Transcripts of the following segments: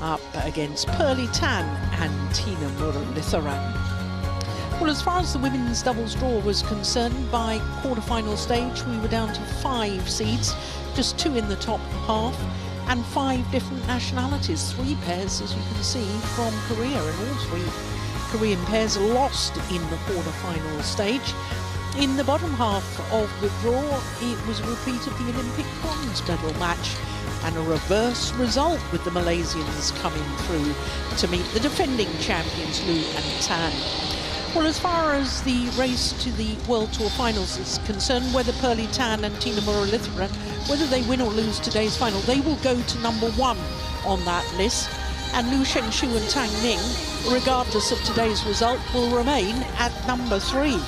up against Muralitharan and Tina Muralitharan. Well, as far as the women's doubles draw was concerned, by quarter-final stage we were down to 5 seeds, just 2 in the top half, and 5 different nationalities, 3 pairs, as you can see, from Korea, and all 3 Korean pairs lost in the quarter-final stage. In the bottom half of the draw, it was a repeat of the Olympic bronze medal match, and a reverse result with the Malaysians coming through to meet the defending champions Lu and Tan. Well, as far as the race to the World Tour finals is concerned, whether Muralitharan and Tina Muralitharan, whether they win or lose today's final, they will go to number 1 on that list. And Liu Shengshu and Tang Ning, regardless of today's result, will remain at number 3.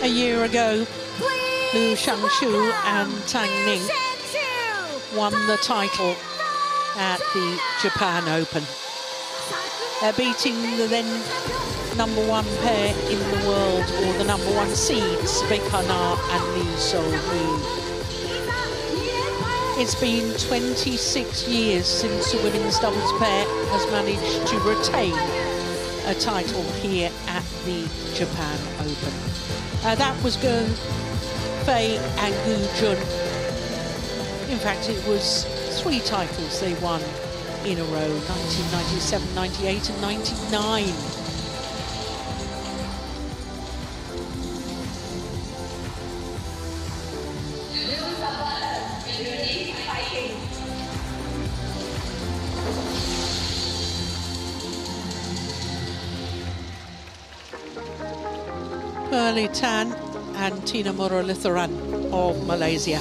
A year ago, Liu Shengshu and Tang Ning won the title at the Japan Open, beating the then number 1 pair in the world, or the number 1 seeds, Baek Ha-na and Lee So-hui. It's been 26 years since the women's doubles pair has managed to retain a title here at the Japan Open. That was Go Fei and Gu Jun. In fact, it was 3 titles they won in a row, 1997, 98 and 99. Muralitharan and Tina Muralitharan of Malaysia.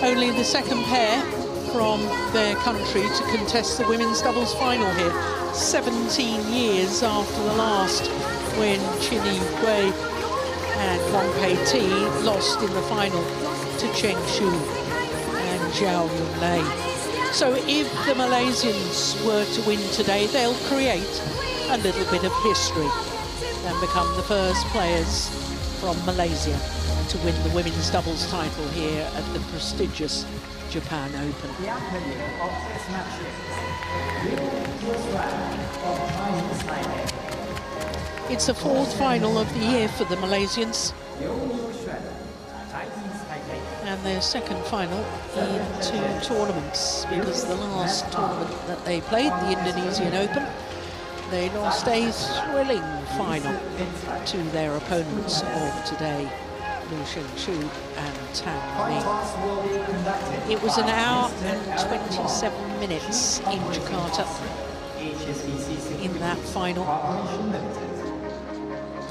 Only the second pair from their country to contest the women's doubles final here, 17 years after the last, when Chin Yi-hui and Wong Pei-ti lost in the final to Cheng Shu and Zhao Yunlei. So if the Malaysians were to win today, they'll create a little bit of history and become the first players from Malaysia to win the women's doubles title here at the prestigious Japan Open. It's the 4th final of the year for the Malaysians, and their 2nd final in 2 tournaments, because the last tournament that they played, the Indonesian Open, they lost a thrilling final to their opponents of today, Liu Shengshu and Tang Ning. It was 1 hour and 27 minutes in Jakarta in that final.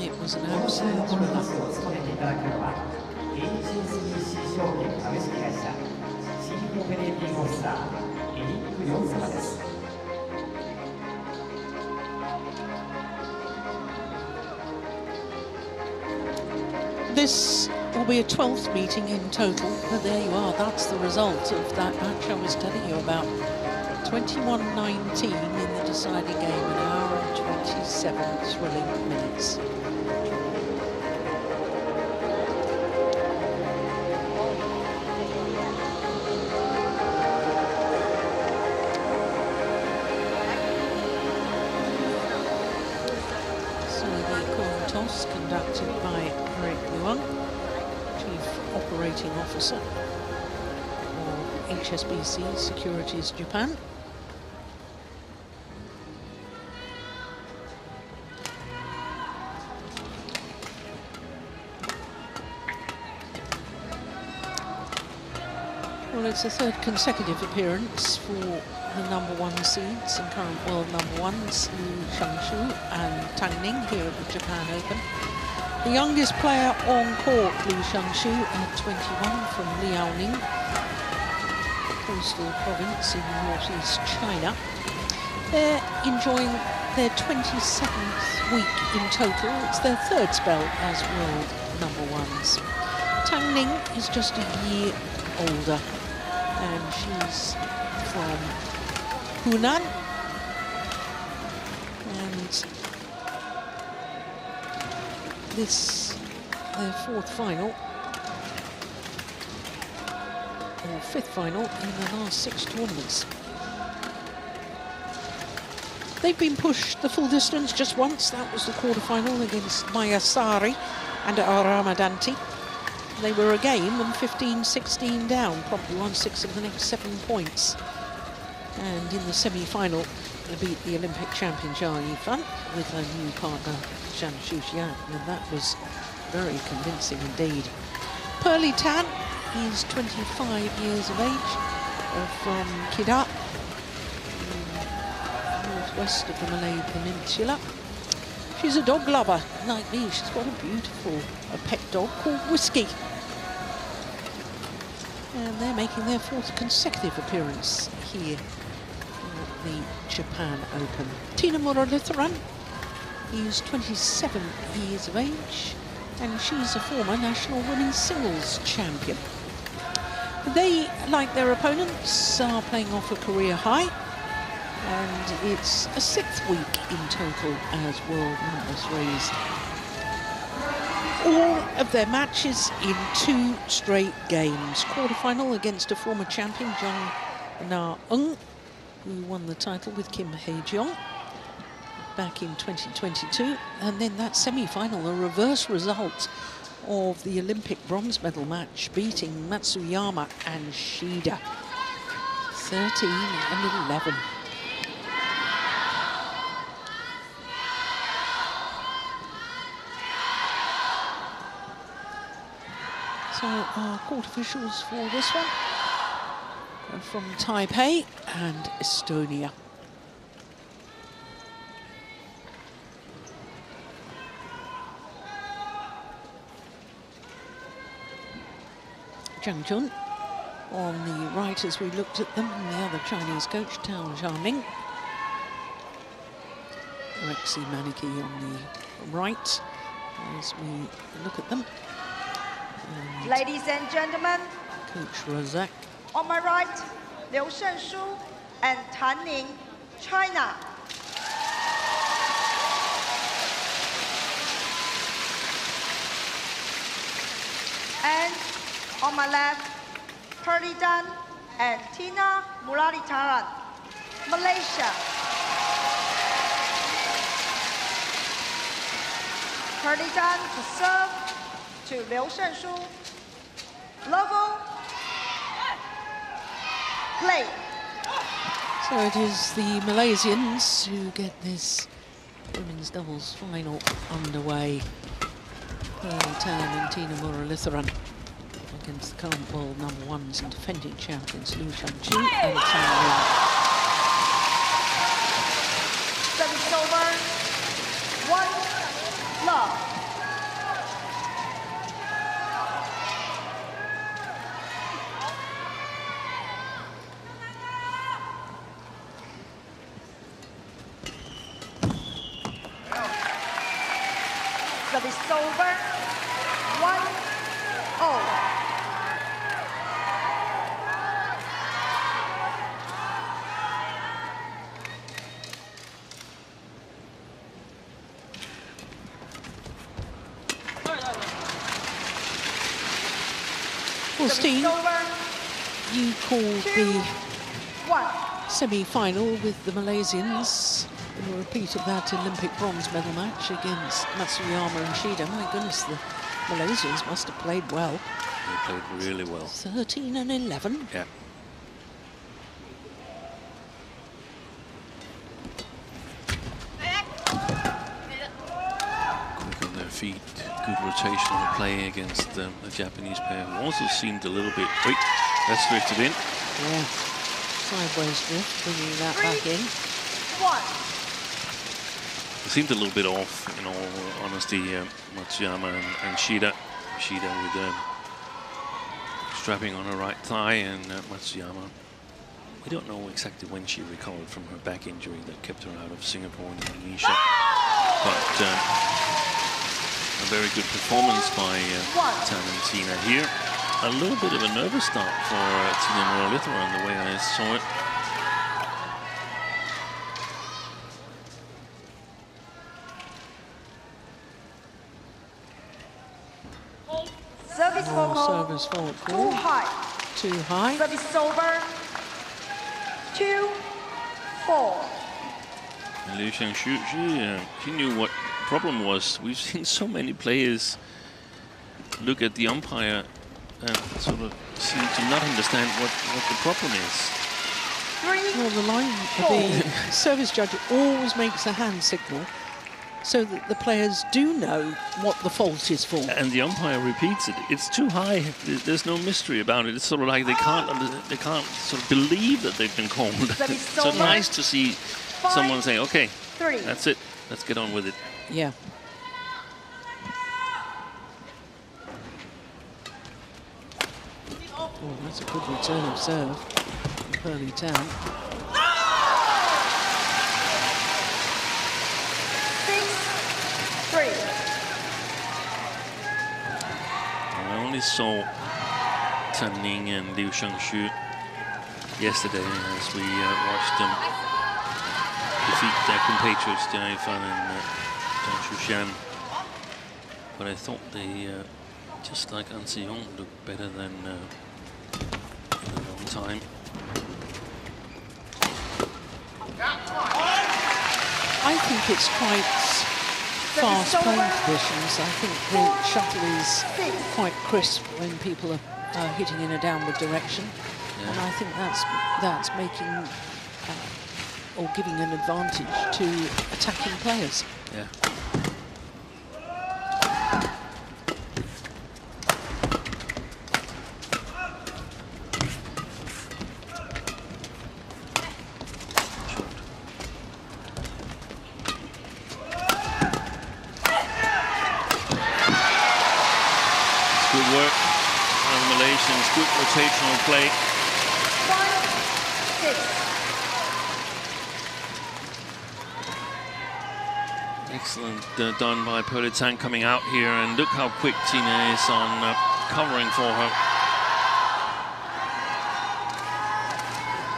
It was an absolute thriller. This will be a 12th meeting in total, but there you are, that's the result of that match I was telling you about. 21-19 in the deciding game, 1 hour and 27 thrilling minutes. So the coin toss conducted by Chief Operating Officer of HSBC Securities Japan. Well, it's the 3rd consecutive appearance for the number 1 seeds and current world number 1s, Liu Shengshu and Tang Ning, here at the Japan Open. The youngest player on court, Liu Shengshu, at 21 from Liaoning. Of course, coastal province in northeast China. They're enjoying their 27th week in total. It's their third spell as world #1s. Tang Ning is just a year older, and she's from Hunan. And this, their fourth final, or fifth final in the last 6 tournaments. They've been pushed the full distance just once. That was the quarterfinal against Mayasari and Aramadanti. They were a game and 15-16 down, promptly won 6 of the next 7 points. And in the semi-final, they beat the Olympic champion Jia Yifan with her new partner Shan Shuxian, and that was very convincing indeed. Muralitharan is 25 years of age, from Kedah, northwest of the Malay Peninsula. She's a dog lover, like me. She's got a beautiful pet dog called Whiskey. And they're making their 4th consecutive appearance here at the Japan Open. Tina Muralitharan is 27 years of age, and she's a former national women's singles champion. They, like their opponents, are playing off a career high, and it's a 6th week in total as world #3s. All of their matches in 2 straight games. Quarterfinal against a former champion, Jung Na-eung, who won the title with Kim Hae-jeong back in 2022. And then that semi-final, a reverse result of the Olympic bronze medal match, beating Matsuyama and Shida, 13-11. So our court officials for this one are from Taipei and Estonia. Zhang Jun on the right as we looked at them, and the other Chinese coach, Tao Xiaoming. Rexy Maniki on the right as we look at them. And ladies and gentlemen, Coach Razak. on my right, Liu Shenshu and Tan Ning, China. And on my left, Muralitharan and Tina Muralitharan, Malaysia. Muralitharan to serve to Liu Shenshu. Level. Play. So it is the Malaysians who get this women's doubles final underway. Muralitharan and Tina Muralitharan against the current world #1s and defending champions Liu Shanqu and Tang Ning. Service over. 1 love. Service over. 1-0. Well, Steve, you called the 1. semi-final with the Malaysians. A repeat of that Olympic bronze medal match against Matsuyama and Shida. My goodness, the Malaysians must have played well. They played really well. 13-11. Yeah. Quick on their feet, good rotational play against the Japanese pair, who also seemed a little bit... Wait, that's drifted in. Yeah, sideways drift, bringing that back in. 1. It seemed a little bit off, in all honesty, Matsuyama and Shida. Shida with strapping on her right thigh, and Matsuyama We don't know exactly when she recovered from her back injury that kept her out of Singapore and Indonesia. But a very good performance by Tan and Tina here. A little bit of a nervous start for Tina Muralitharan, the way I saw it. Service Service fault. too high. Too high. Service over. 2-4. And Liu Xiangshu, she knew what the problem was. We've seen so many players look at the umpire and sort of seem to not understand what the problem is. 3, Well, the service judge always makes a hand signal so that the players do know what the fault is for. And the umpire repeats it. It's too high. There's no mystery about it. It's sort of like they can't sort of believe that they've been called. So nice to see someone say, "Okay, 3. that's it. Let's get on with it." Yeah. Oh, that's a good return of serve from Muralitharan. 6-3. I only saw Tan Ning and Liu Xiangshu yesterday as we watched them defeat their compatriots DAIHATSU and Zhang Shushan. But I thought they, just like An Se-yong, looked better than in a long time. I think it's quite fast playing conditions. I think the shuttle is quite crisp when people are hitting in a downward direction. Yeah. And I think that's making or giving an advantage to attacking players. Yeah. Good work by the Malaysians, good rotational play. 1-6. Excellent done by Muralitharan coming out here, and look how quick Tina is on covering for her.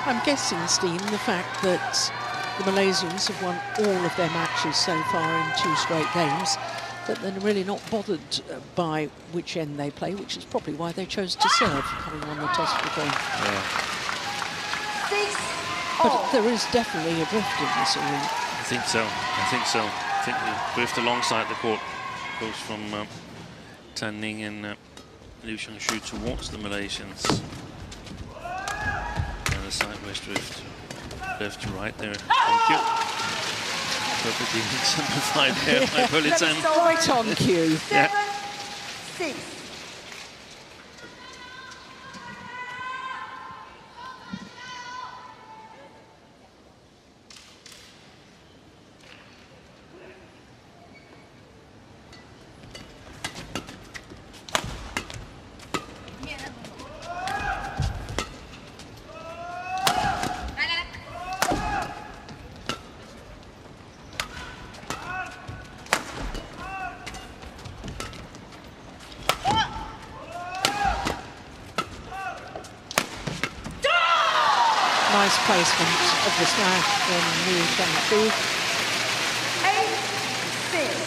I'm guessing, Steen, the fact that the Malaysians have won all of their matches so far in 2 straight games, that they're really not bothered by which end they play, which is probably why they chose to serve, having won the toss for the game. Yeah. 6-0. But there is definitely a drift in this arena. I think so. I think the drift alongside the court goes from Tan Ning and Liu Xiangshu towards the Malaysians. And a sideways drift, left to right there. Thank you. Perfectly exemplified there by Muralitharan. Right on cue. 7-6. Nice placement of the smash from Liu Xiangshu. 8-6.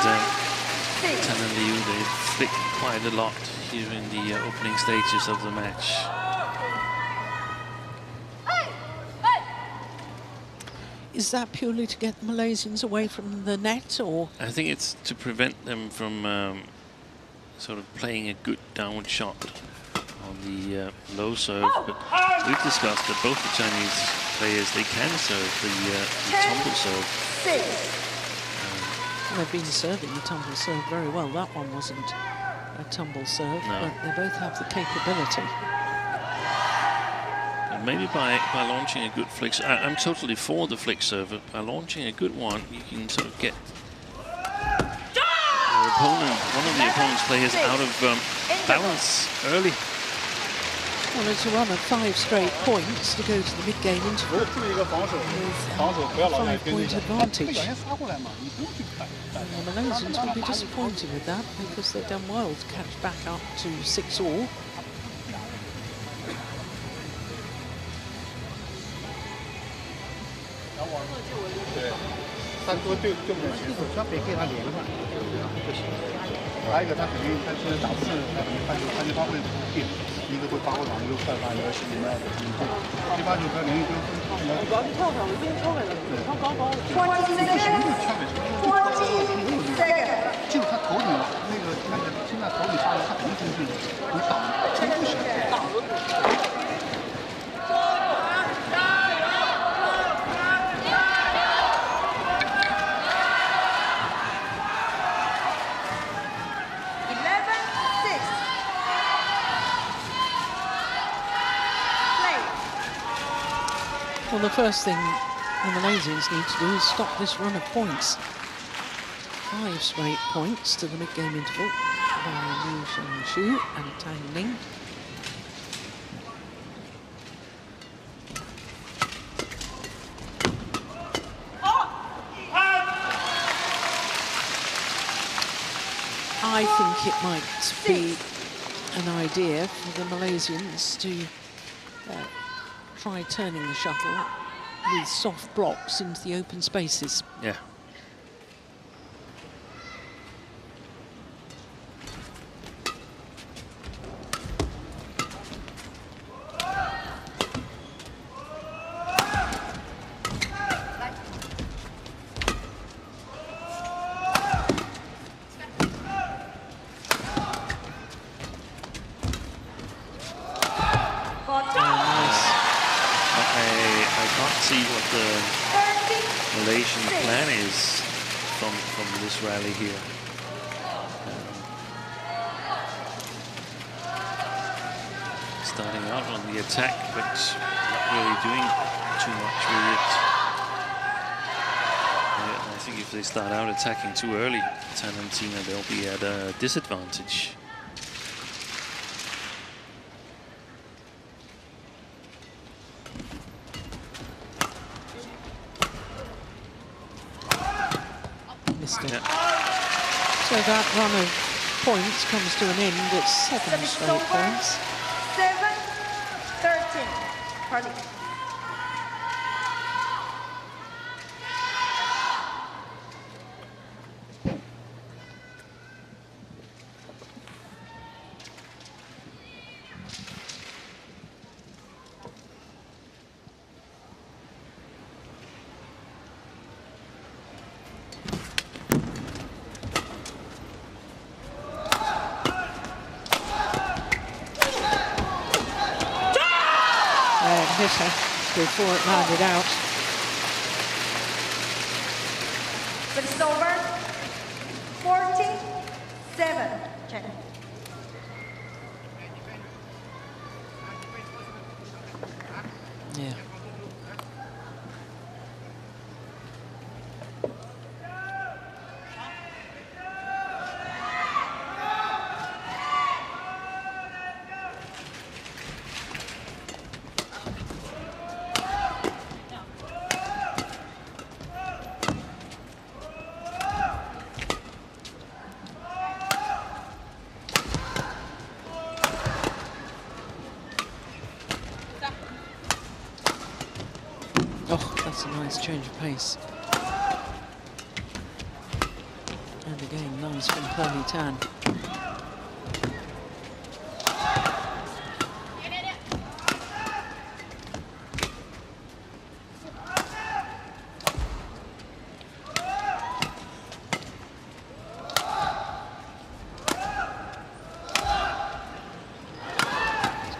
That Tan and Liu, they flicked quite a lot here in the opening stages of the match. Is that purely to get the Malaysians away from the net, or? I think it's to prevent them from sort of playing a good downward shot on the low serve. But we've discussed that both the Chinese players, they can serve the tumble serve. They've been serving the tumble serve very well. That one wasn't a tumble serve, no. but they both have the capability. And maybe by launching a good flick, I'm totally for the flick serve. By launching a good one, you can sort of get your opponent, one of the opponent's players, out of balance early. Well, it's a run of 5 straight points to go to the mid-game interval with a 5-point advantage. And the Malaysians will be disappointed with that because they've done well to catch back up to 6-all. Well, the first thing the Malaysians need to do is stop this run of points. 5 straight points to the mid-game interval by Liu Shengxu and Tang Ning. I think it might be an idea for the Malaysians to try turning the shuttle with soft blocks into the open spaces. Yeah. Malaysian plan is from this rally here. Starting out on the attack, but not really doing too much with it. Yeah, I think if they start out attacking too early, Tan and Tina, they'll be at a disadvantage. Yeah. So that run of points comes to an end at 7 straight points. 7-13. Party. Hitter before it landed out. But it's over. 47. Check. Yeah. Oh, that's a nice change of pace. And again, nice from Muralitharan.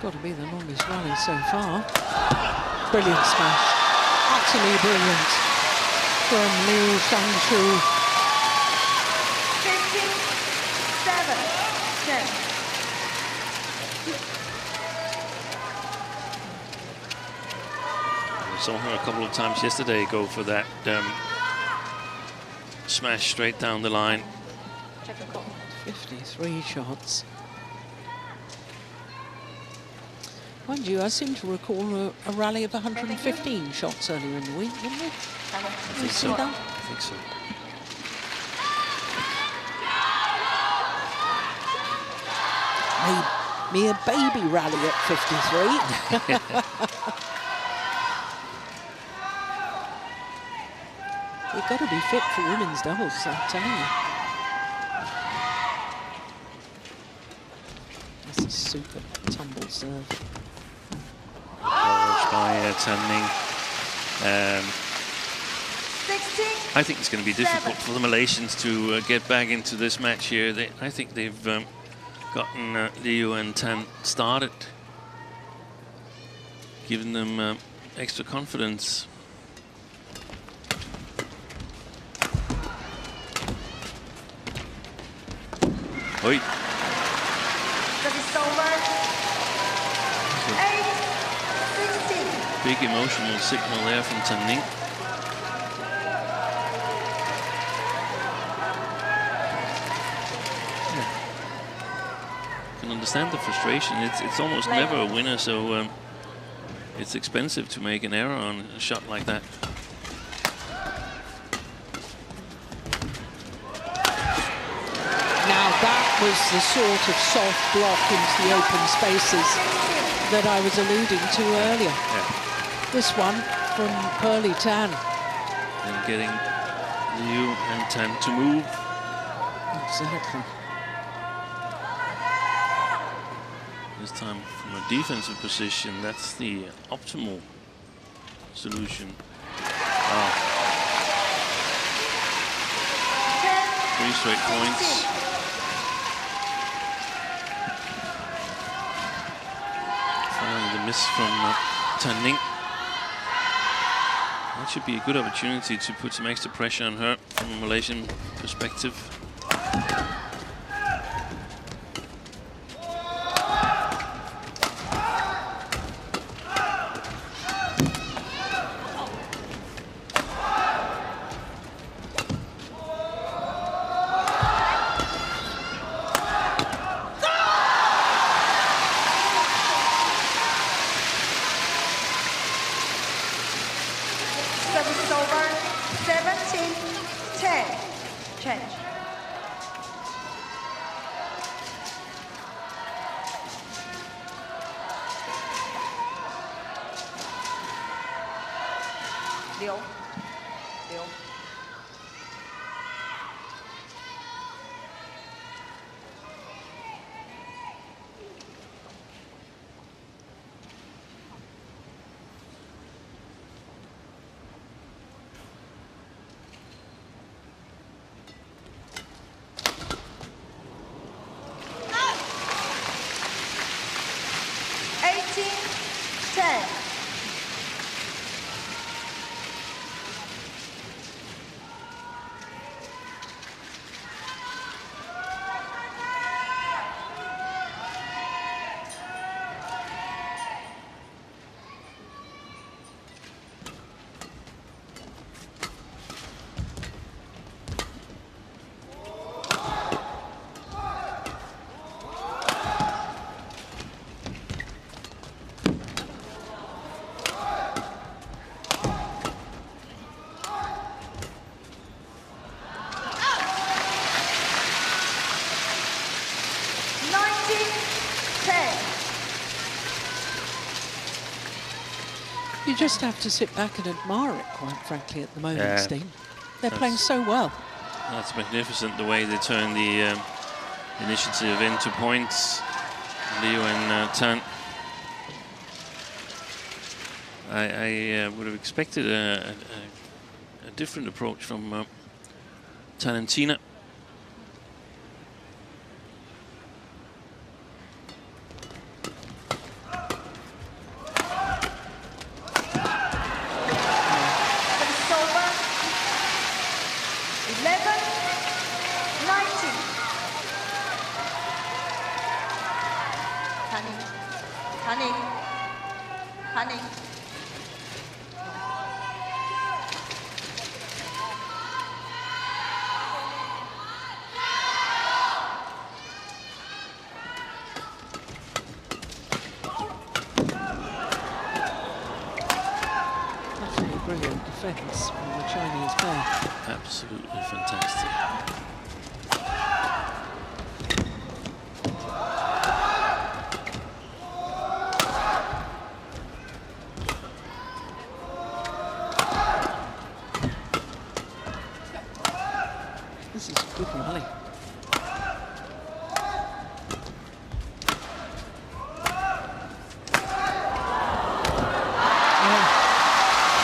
Got to be the longest rally so far. Brilliant smash. Utterly brilliant from Liu Shangshu. 15-7, 10. We saw her a couple of times yesterday go for that smash straight down the line. 53 shots. Mind you, I seem to recall a rally of 115 shots earlier in the week, didn't we? I think so. I think so. Made me a baby rally at 53. You've got to be fit for women's doubles, I'm telling you. That's a super tumble serve. By Tan Ning. 16. I think it's going to be difficult for the Malaysians to get back into this match here. I think they've gotten Liu and Tan started, given them extra confidence. Oi. Service over. 8-16. Big emotional signal there from Tan Ning. Can understand the frustration. It's almost never a winner, so it's expensive to make an error on a shot like that. Now that was the sort of soft block into the open spaces that I was alluding to earlier. Yeah. This one from Muralitharan. And getting Liu and Tan to move. Exactly. This time from a defensive position, that's the optimal solution. Wow. 3 straight points. Following the miss from Tan Ning. That should be a good opportunity to put some extra pressure on her from a Malaysian perspective. Service over. 17-10. Change. Liu. Liu. You just have to sit back and admire it, quite frankly, at the moment, Yeah. Steen. They're playing so well. That's magnificent, the way they turn the initiative into points. Liu and Tan. I would have expected a different approach from Tan and Tina. 谭宁，谭宁。 Brilliant defence from the Chinese pair. Absolutely fantastic. This is a good rally.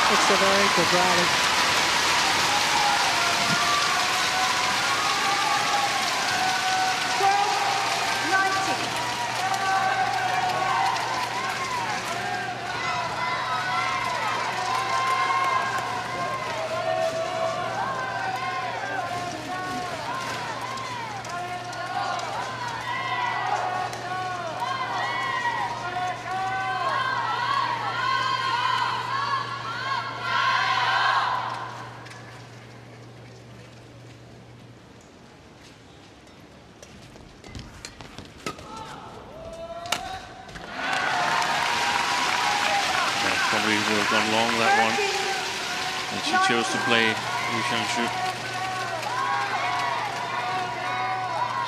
It's a very good rally. Probably would have gone long that one, and she chose to play Liu Xiangshu.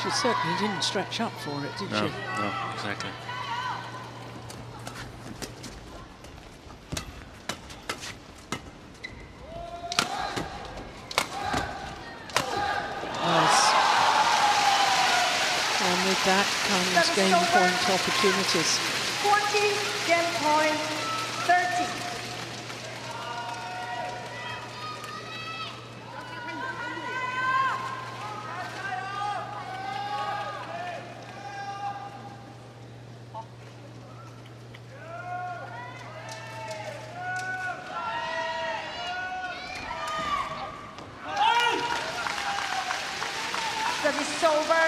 She certainly didn't stretch up for it, did she? No, exactly. Nice. And with that comes game point opportunities. 20, game point 30. Service over.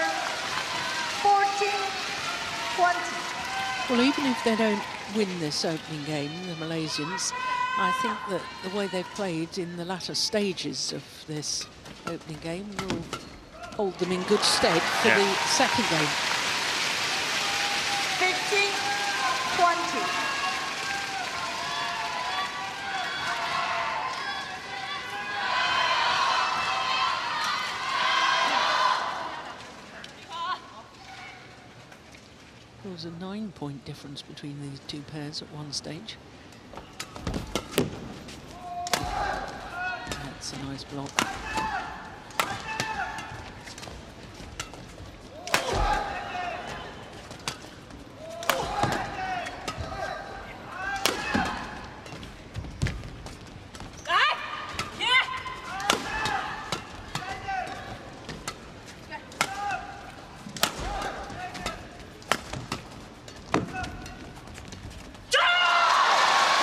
14-20. Well, even if they don't win this opening game, the Malaysians, I think that the way they've played in the latter stages of this opening game will hold them in good stead for the second game. 15-20. There was a 9-point difference between these two pairs at one stage. That's a nice block.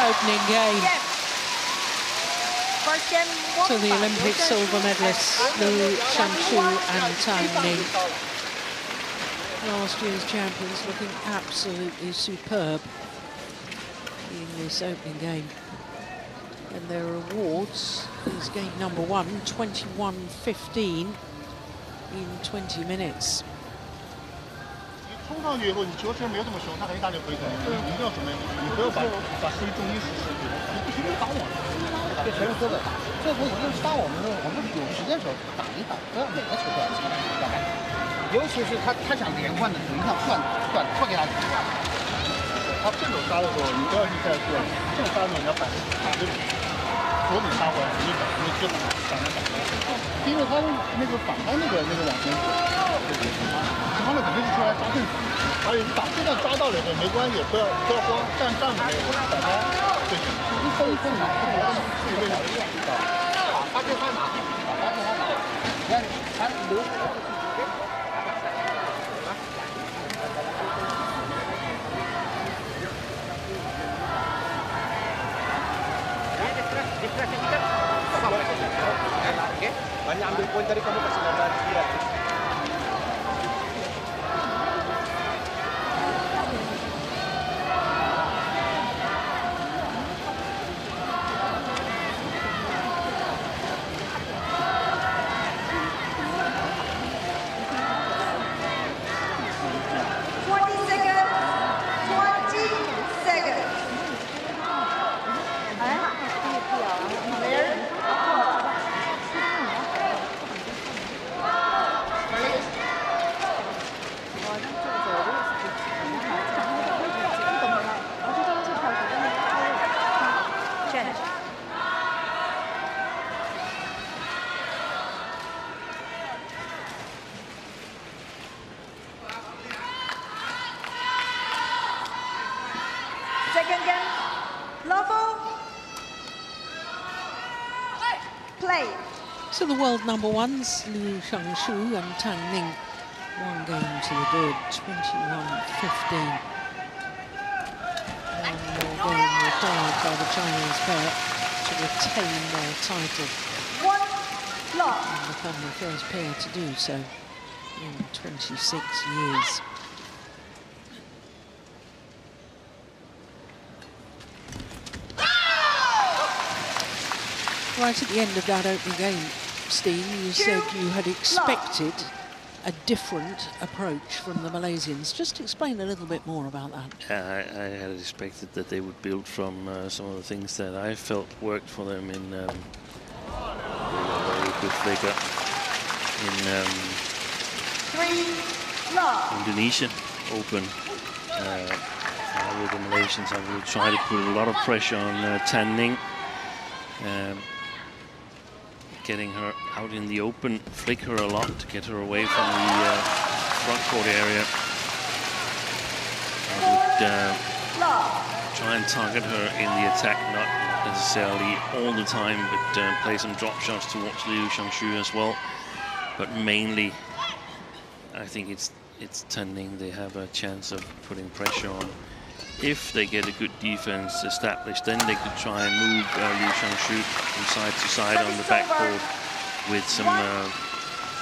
Opening game. First game, So the Olympic silver medalists, Liu Xiangshu and Tan Ning, last year's champions, looking absolutely superb in this opening game. And their awards is game number 1, 21-15 in 20 minutes. 冲上去以后，你球其实没有这么凶，他很大就回头，你一定要准备，你不要把注意重心失去，你必须得打网。对前面说的，这回一定是打网的时候，我们有时间的时候打一打，不要每个球都要进，要干。尤其是他想连贯的，你看断给他。他正手杀的时候，你不要去再做，正杀的时候你要反着左边杀过来，你就反着打，因为他那个反方那个往前走。 前方的肯定是出来抓正手，还有你打这段抓到了以后没关系，不要慌，站稳了以后反方就行。一分拿，自己为哪个打？他就他拿，你看他留。Banyak ambil poin dari kamu kasih nomor dia. Second game, level, play. So the world number ones, Liu Shangshu and Tang Ning, one game to the good, 21-15. One more game required by the Chinese pair to retain their title. One loss. And become the first pair to do so in 26 years. Right at the end of that opening game, Steen, you said you had expected a different approach from the Malaysians. Just explain a little bit more about that. I had expected that they would build from some of the things that I felt worked for them in very good flicker in Indonesian Open. With the Malaysians, I will try to put a lot of pressure on Tan Ning. Getting her out in the open, flick her a lot to get her away from the front court area. I would try and target her in the attack, not necessarily all the time, but play some drop shots towards Liu Shangshu as well. But mainly, I think it's Tan Ning they have a chance of putting pressure on. If they get a good defense established, then they could try and move Liu Shangshu from side to side on the backboard with some a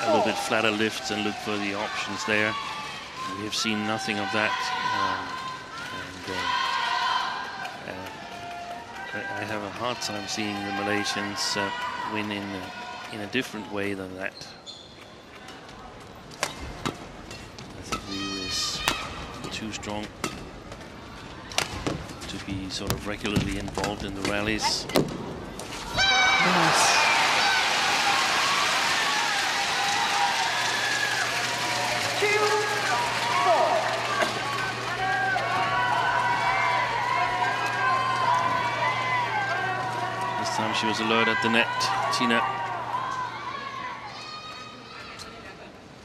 little bit flatter lifts and look for the options there. We have seen nothing of that, I have a hard time seeing the Malaysians win in a different way than that. I think Liu is too strong to be sort of regularly involved in the rallies. Nice. This time she was alert at the net, Tina.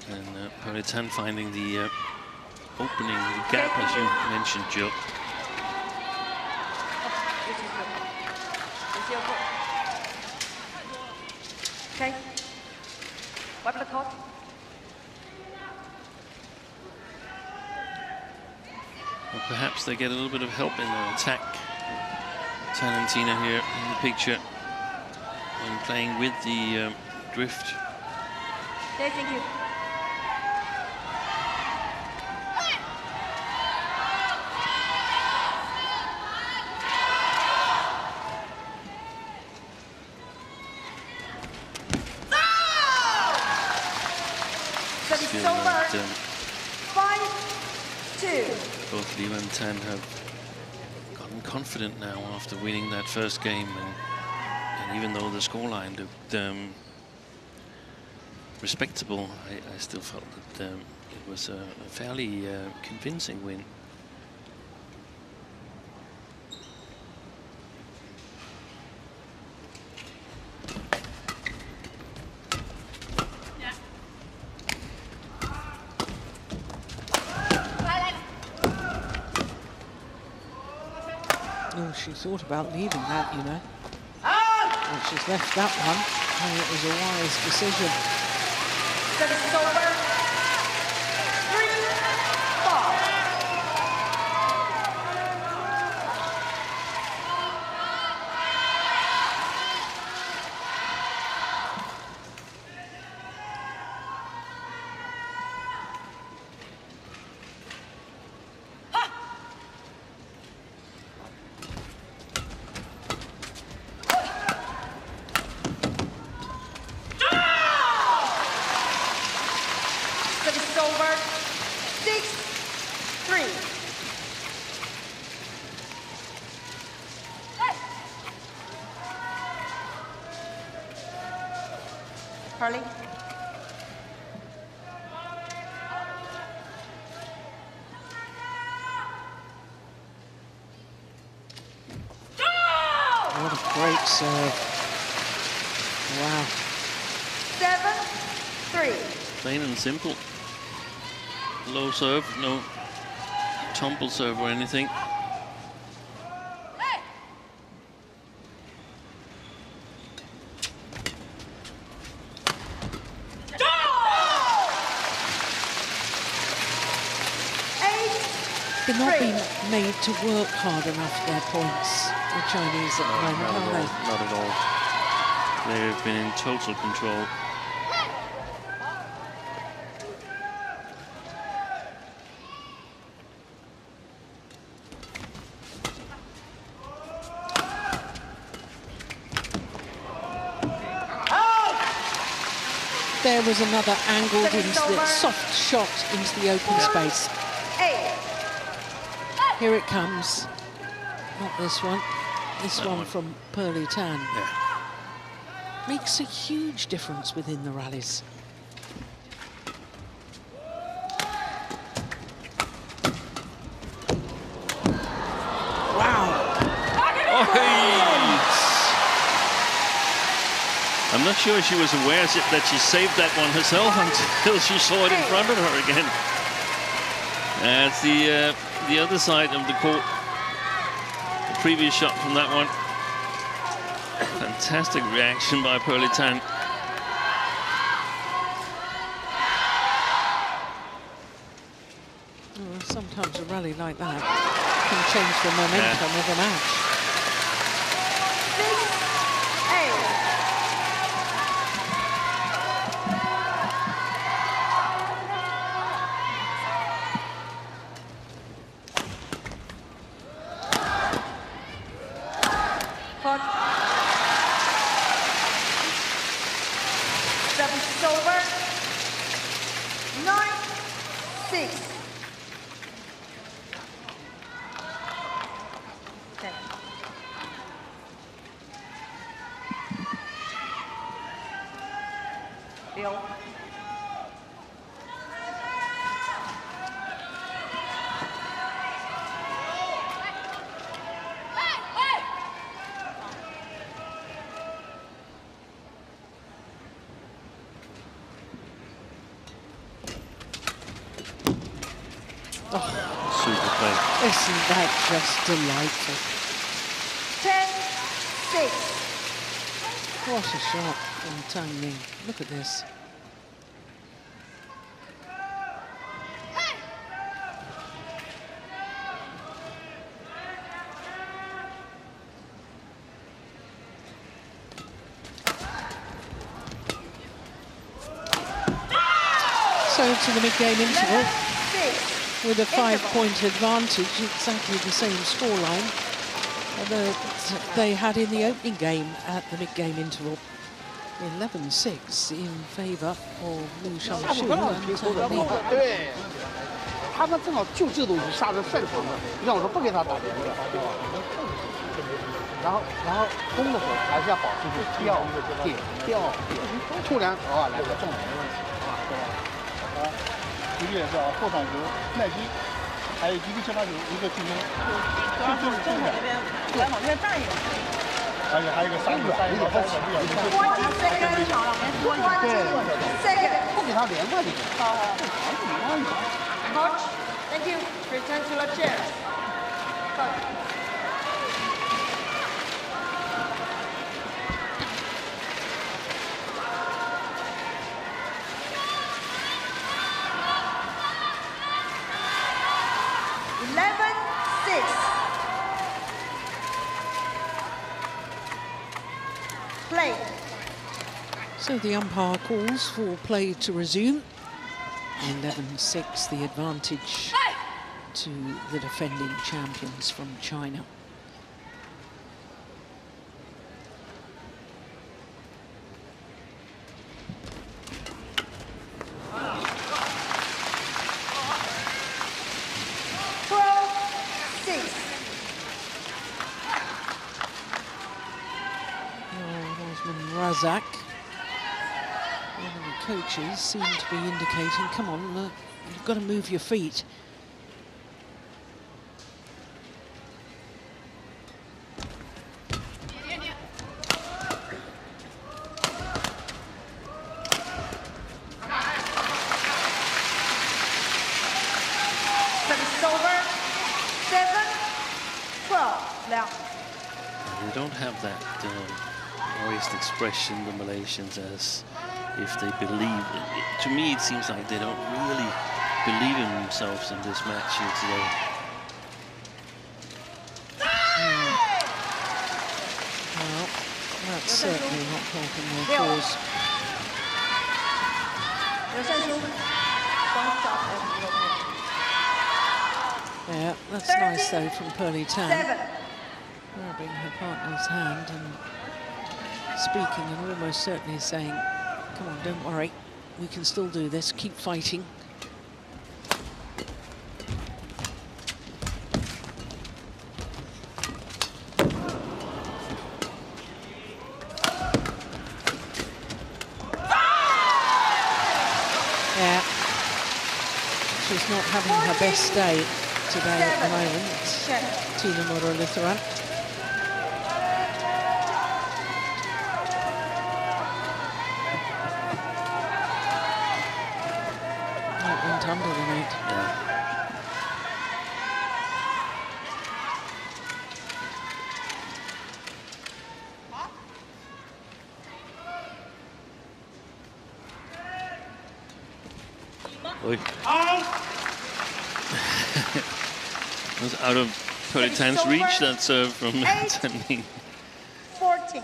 And Muralitharan finding the opening, the gap, as you mentioned, Jill. Okay. Wipe the court. Well, perhaps they get a little bit of help in their attack. Tan and Tina here in the picture when playing with the drift. Okay, thank you. Both Liu and Tan have gotten confident now after winning that first game, and even though the scoreline looked respectable, I still felt that it was a fairly convincing win. Oh, she thought about leaving that, you know. Well, she's left that one, and it was a wise decision. Service over. 3-4. Over 6-3. Harley. What a great serve. Wow. 7-3. Plain and simple. Low serve, no tumble serve or anything. They're not being made to work hard enough their points, the Chinese at the moment, are they? Not at all. They've been in total control. There was another angled into the soft shot into the open space. Here it comes. Not this one. This one from Muralitharan. Yeah. Makes a huge difference within the rallies. Wow. I'm not sure she was aware that she saved that one herself until she saw it in front of her again. That's the other side of the court. The previous shot from that one. Fantastic reaction by Muralitharan. Sometimes a rally like that can change the momentum of a match. Service over. 9-6. Okay. Bill. Super play. Isn't that just delightful? 10-6. What a shot from Tang Ning. Look at this. So to the mid-game interval with a 5-point advantage, exactly the same scoreline that they had in the opening game at the mid-game interval. 11-6 in favour of Liu Shangshu and Tang Ning. 对，他们正好就这东西下的擅长的，你让我说不给他打别的，然后攻的时候还是要保持住吊点，突然来个重点的问题啊，对吧？这个也是啊，后场球耐心，还有一个接发球，一个进攻，就是这边来往这边站一个。而且还有一个3个，不给他连贯就行。Coach, thank you. Return to the chair. Coach. Play. So the umpire calls for play to resume. 11-6, the advantage to the defending champions from China. Razak, one of the coaches, seemed to be indicating, come on, look, you've got to move your feet. Service over. 7-12. Now. They don't have that voiced expression, the Malaysians, as if they believe. To me, it seems like they don't really believe in themselves in this match here today. certainly not helping their cause. Yeah, that's nice though from Muralitharan. Grabbing her partner's hand and speaking and almost certainly saying, come on, don't worry, we can still do this, keep fighting. Yeah, she's not having her best day today at the moment, Tina Muralitharan. That went under the net. Yeah. Oi. Was out of Muralitharan's reach, that serve from Tanning. 14.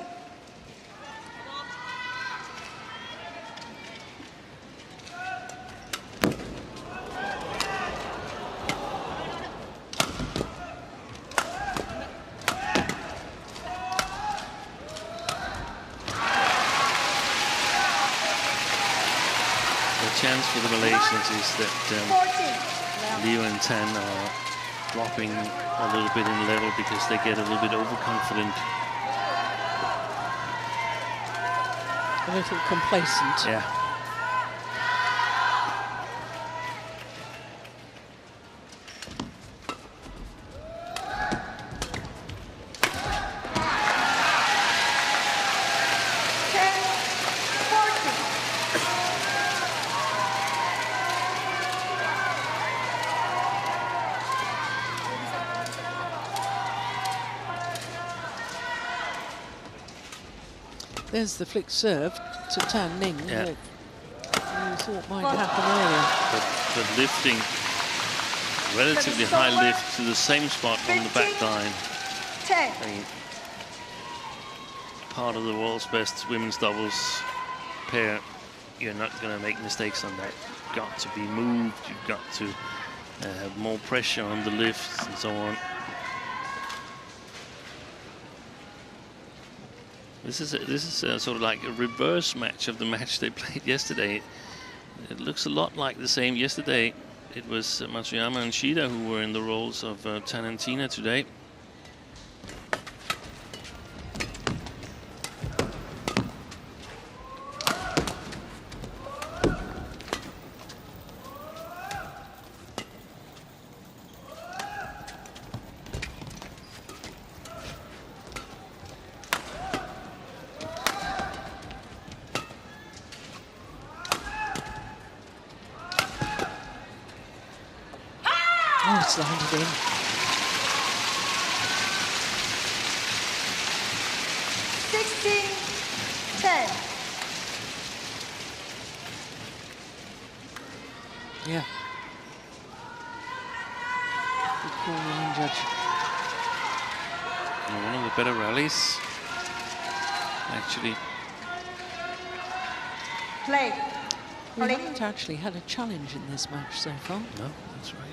The chance for the Malaysians is that Liu and Tan are dropping a little bit in level because they get a little bit overconfident. A little complacent. Yeah. There's the flick serve to Tan Ning Yeah. that you thought might happen earlier. But lifting, relatively high lift to the same spot on the back line. 10. I mean, part of the world's best women's doubles pair, you're not going to make mistakes on that. You've got to be moved, you've got to have more pressure on the lifts and so on. This is sort of like a reverse match of the match they played yesterday. It looks a lot like the same. Yesterday it was Matsuyama and Shida who were in the roles of Tan and Tina today. Oh, it's landed in. Yeah. Good call, line judge. And one of the better rallies, actually. Play. We haven't actually had a challenge in this match so far. No, that's right.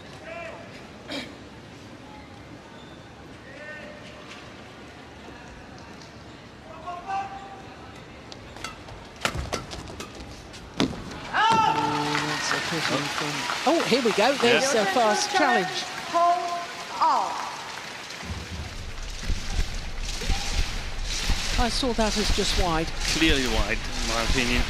Oh, here we go. There's a fast challenge. Hold off. I saw that as just wide. Clearly wide, in my opinion.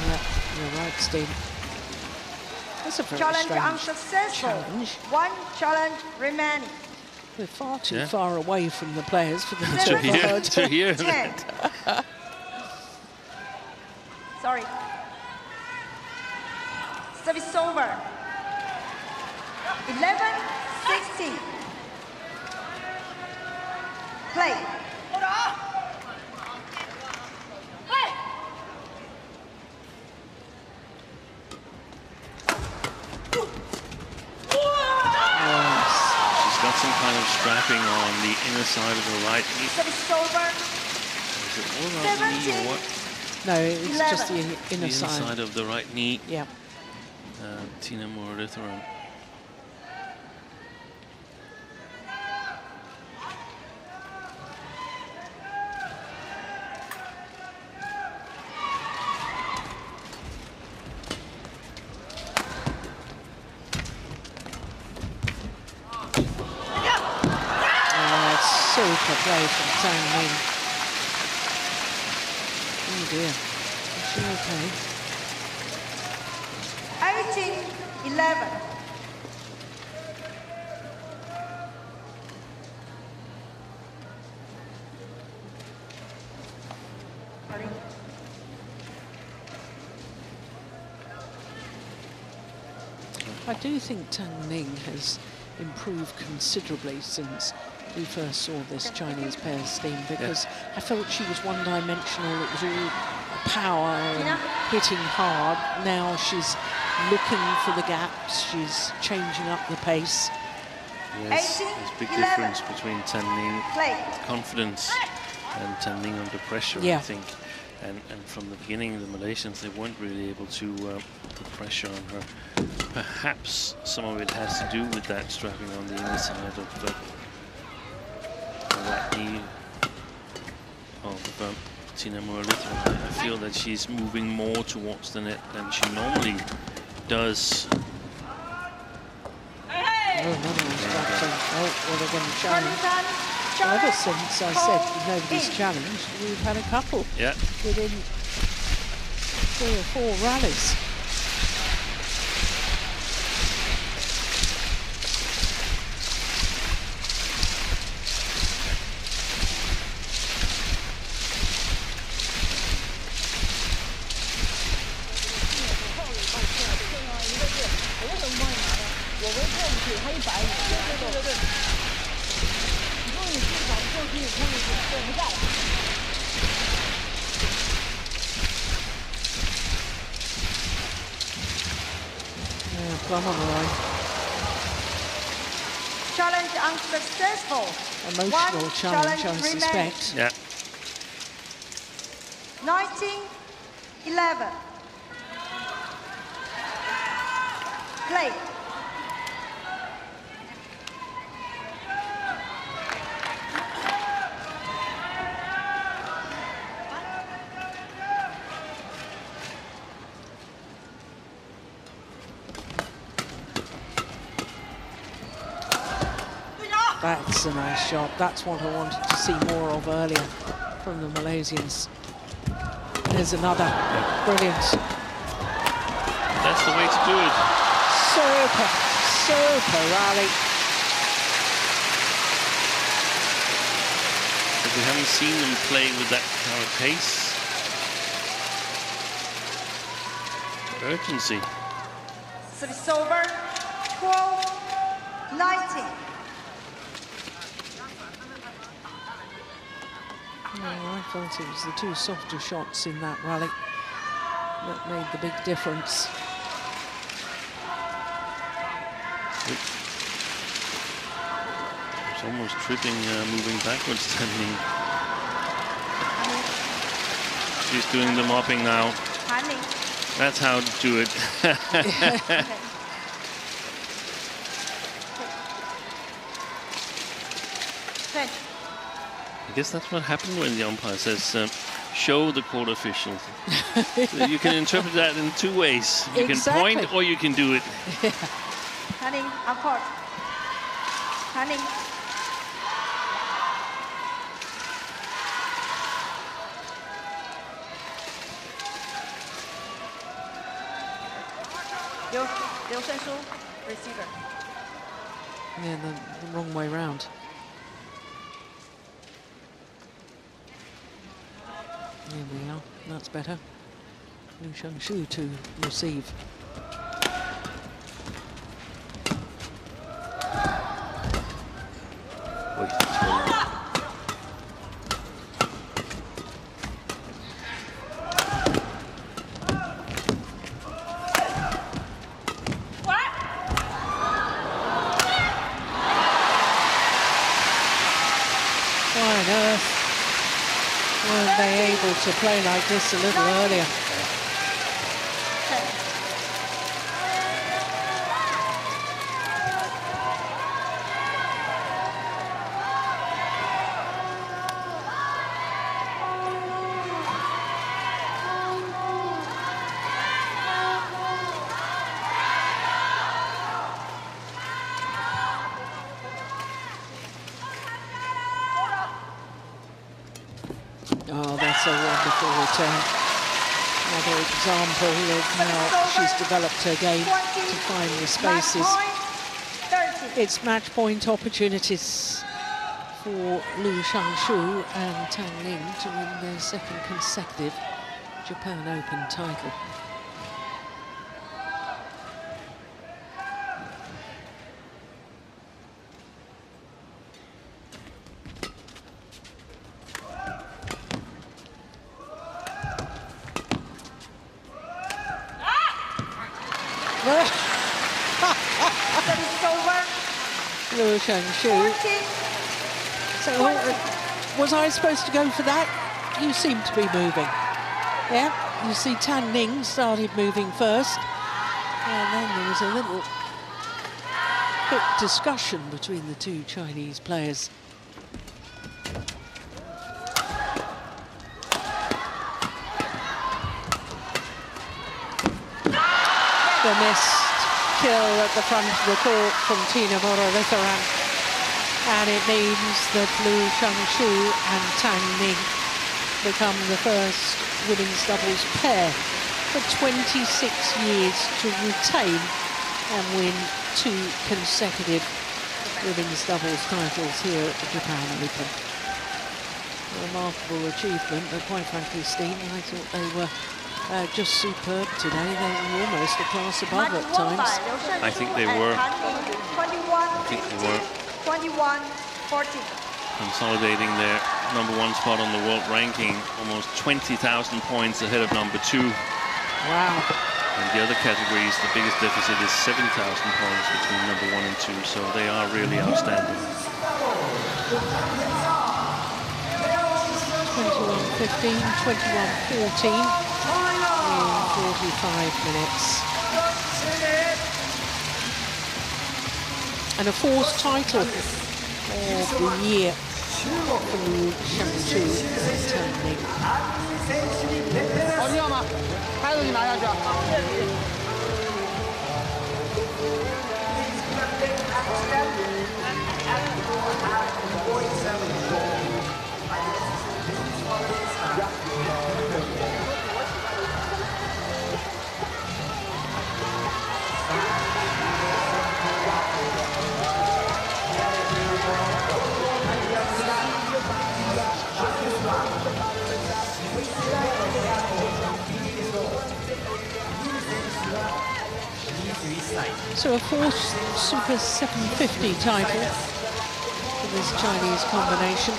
Yeah, you're right, Steve. That's a very Challenge strange unsuccessful. challenge. One challenge remaining. We're far too far away from the players for them to To have hear, heard. to hear 10. that. Sorry. Service over. 11-16. Play. strapping on the inner side of the right knee. Service over. Is it all right knee or what? No, it's just the inner The side. inside of the right knee. Yeah. Tina Muralitharan. Super play from Tang Ning. Oh dear. Is she okay? 18-11. I do think Tang Ning has improved considerably since we first saw this Chinese pairs team, because I felt she was one-dimensional. It was all power and hitting hard. Now she's looking for the gaps. She's changing up the pace. Yes, there's a big difference between Tang Ning's confidence and Tang Ning under pressure, I think. And from the beginning, the Malaysians, they weren't really able to put pressure on her. Perhaps some of it has to do with that strapping on the inner side of the right knee of Tina Muralitharan. I feel that she's moving more towards the net than she normally does. Oh, well, they're going to challenge. Ever since I said nobody's challenged, we've had a couple within 3 or 4 rallies. Plum on the line. Challenge unsuccessful. Emotional challenge, I suspect. Yeah. 19-11. Play. That's a nice shot. That's what I wanted to see more of earlier from the Malaysians. There's another. Brilliant. That's the way to do it. Super, super rally. But we haven't seen them play with that kind of pace. Urgency. Service over. 12-19. Oh, I thought it was the 2 softer shots in that rally that made the big difference. It's almost tripping, moving backwards, standing. She's doing the mopping now. That's how to do it. I guess that's what happened when the umpire says, show the court official. You can interpret that in 2 ways. You can point or you can do it. Hanning, on court. Hanning. Liu Shenshu, receiver. Yeah, the wrong way round. There we are. That's better. Liu Shenshu to receive. Why on earth weren't they able to play like this a little earlier? Oh, that's a wonderful return. Another example of how she's developed her game to find the spaces. It's match point opportunities for Liu Shangshu and Tang Ning to win their second consecutive Japan Open title. Liu Shangshu. So, was I supposed to go for that? You seem to be moving. Yeah, you see Tang Ning started moving first. And then there was a little quick discussion between the two Chinese players. The missed kill at the front of the court from Tina Muralitharan, and it means that Liu Shangshu and Tang Ning become the first women's doubles pair for 26 years to retain and win 2 consecutive women's doubles titles here at the Japan Open. A remarkable achievement, but quite frankly, Steen, I thought they were just superb today. They were almost a class above at times. I think they were. 21-14. Consolidating their #1 spot on the world ranking, almost 20,000 points ahead of #2. Wow. In the other categories, the biggest deficit is 7,000 points between #1 and 2, so they are really outstanding. 21-15, 21-14 in 45 minutes. And a 4th title of the year for Liu Shangshu and Tang Ning. 好听吗？拍子你拿下去。 So a 4th Super 750 title for this Chinese combination.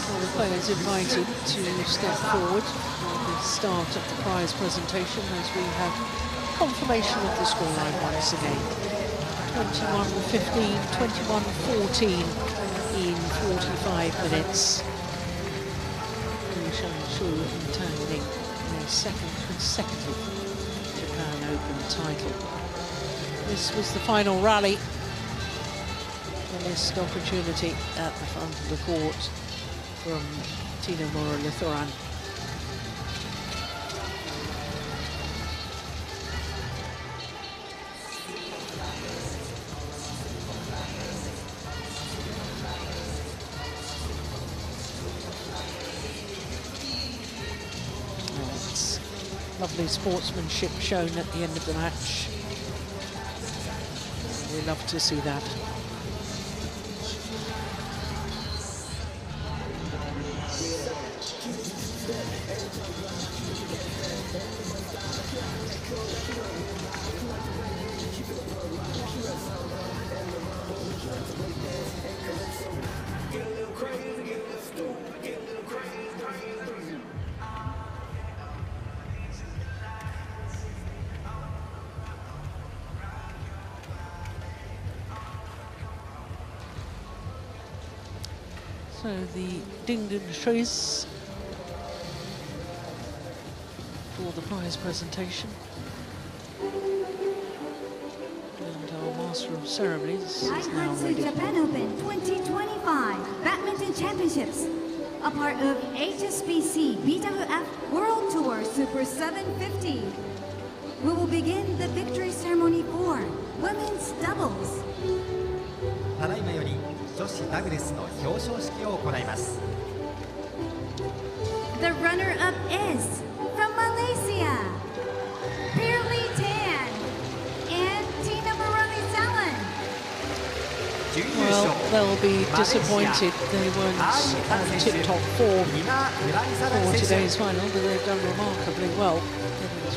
All the players invited to step forward for the start of the prize presentation as we have confirmation of the scoreline once again. 21-15, 21-14 in 45 minutes. Liu Shangshu and Tang Ning, their second consecutive Japan Open title. This was the final rally. The missed opportunity at the front of the court from Tina Muralitharan. Lovely sportsmanship shown at the end of the match. We love to see that. So the Dingdun Trees for the prize presentation. And our Master of Ceremonies is now DAIHATSU ready. Japan Open 2025 Badminton Championships, a part of HSBC BWF World Tour Super 750. We will begin the victory ceremony for women's doubles. ただいまより女子ダブルスの表彰式を行います。 The runner-up is from Malaysia, Muralitharan and Muralitharan. Well, they'll be disappointed they weren't tip-top form for today's final, but they've done remarkably well.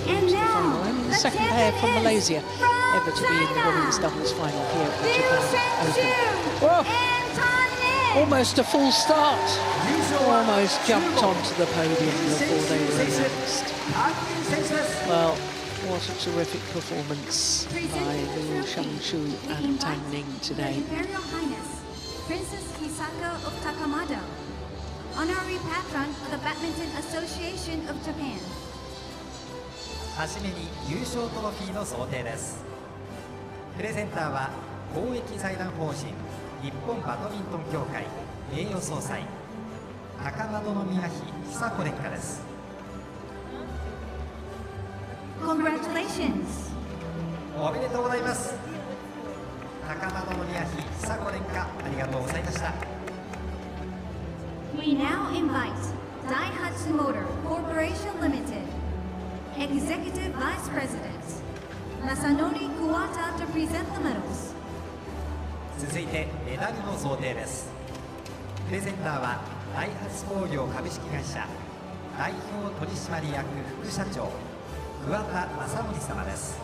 And now, And the the second pair from champion is Malaysia from ever to be in the China. women's doubles final here at the Japan DAIHATSU Open. Whoa, and Tanin. almost a full start. Almost jumped onto the podium before they were announced. Well, what a terrific performance by Liu Shangshu and Tang Ning today. Her Imperial Highness Princess Hisako of Takamado, Honorary Patron of the Badminton Association of Japan. はじめに優勝トロフィーの贈呈です。プレゼンターは公益財団法人日本バドミントン協会名誉総裁高円宮妃久子殿下です。 Congratulations. おめでとうございます。高円宮妃久子殿下ありがとうございました。 We now invite DAIHATSU Motor Corporation Limited Executive Vice President Masanori Kuwata to present the medals. 続いてメダルの贈呈です。プレゼンターはダイハツ工業株式会社代表取締役副社長桑田正則様です。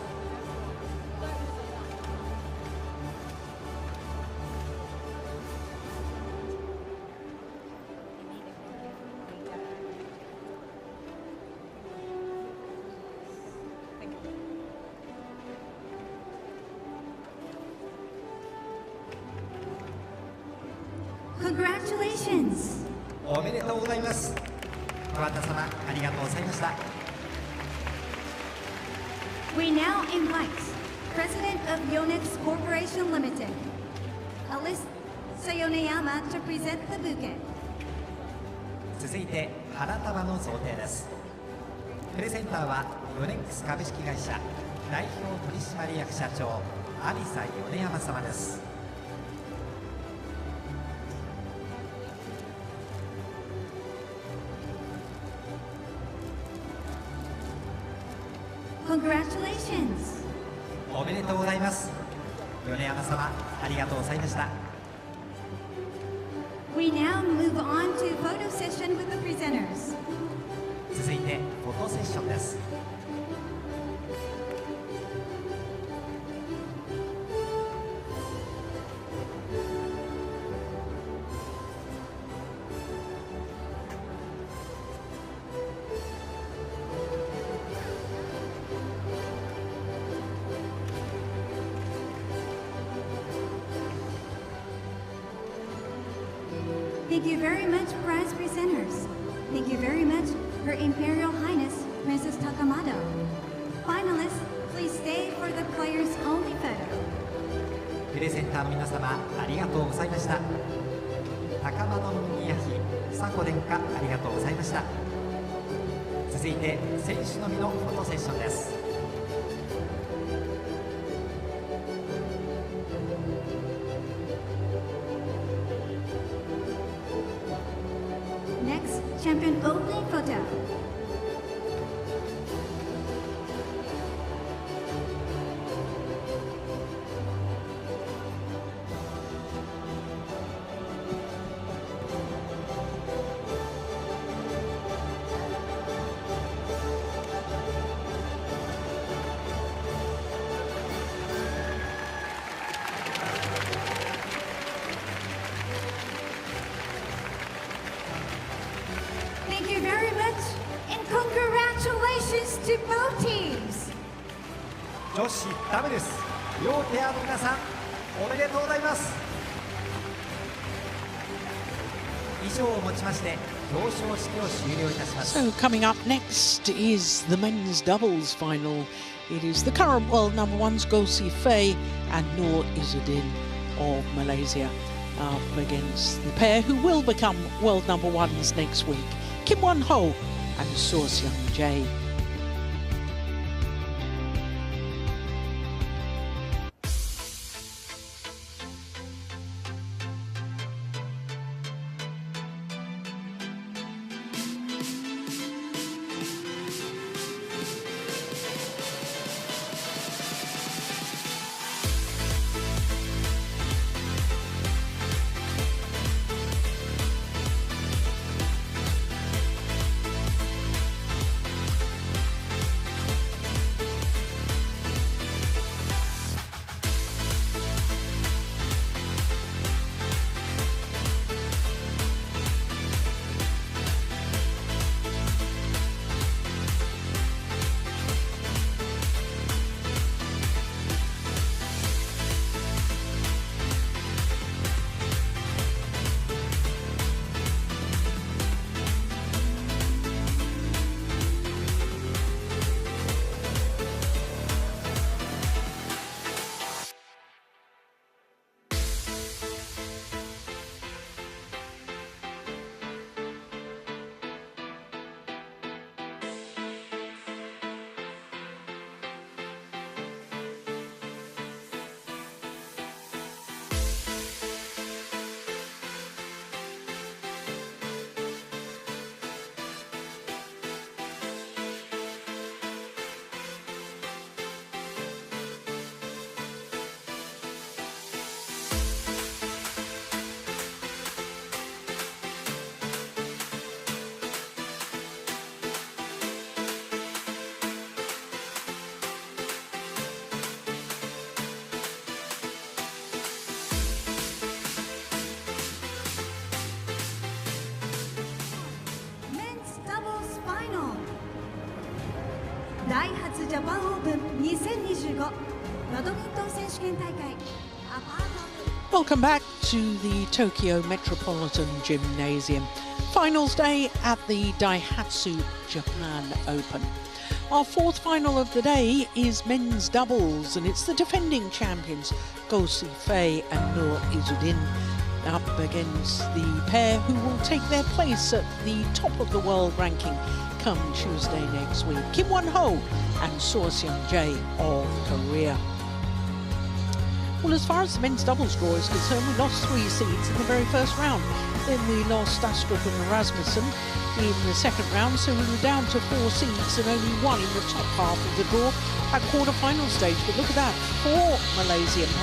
Congratulations. おめでとうございます。桑田様ありがとうございました。 We now invite President of Yonex Corporation Limited Alice Sayoneyama to present the bouquet. 続いて花束の贈呈です。プレゼンターはヨネックス株式会社代表取締役社長有沙米山様です。 Congratulations. おめでとうございます。米山様ありがとうございました。 We now move on to photo session with the presenters. 続いてフォトセッションです。 Thank you very much, prize presenters. Thank you very much, Her Imperial Highness Princess Takamado. Finalists, please stay for the players' only photo. プレゼンターの皆様ありがとうございました。高円宮妃久子殿下ありがとうございました。続いて選手のみのフォトセッションです。 Next, champion opening photo. Thank you very much, and congratulations to both teams. 女子ダブルス両ペアの皆さんおめでとうございます。以上をもちまして表彰式を終了いたします。 So coming up next is the men's doubles final. It is the current world number ones Go Si Fei and Noor Izzuddin of Malaysia up against the pair who will become world number ones next week, Kim Won Ho and Suo Seung Jae. DAIHATSU Japan Open 2025バドミントン選手権大会アパート Welcome back to the Tokyo Metropolitan Gymnasium. Finals day at the DAIHATSU Japan Open. Our fourth final of the day is men's doubles, and it's the defending champions Go Si Fei and Noor Izzuddin up against the pair who will take their place at the top of the world ranking come Tuesday next week, Kim Won Ho and Suo Seung Jae of Korea. Well, as far as the men's doubles draw is concerned, we lost 3 seeds in the very first round. Then we lost Astrup and Rasmussen in the second round, so we were down to 4 seeds and only 1 in the top half of the draw at quarter-final stage. But look at that, 4 Malaysian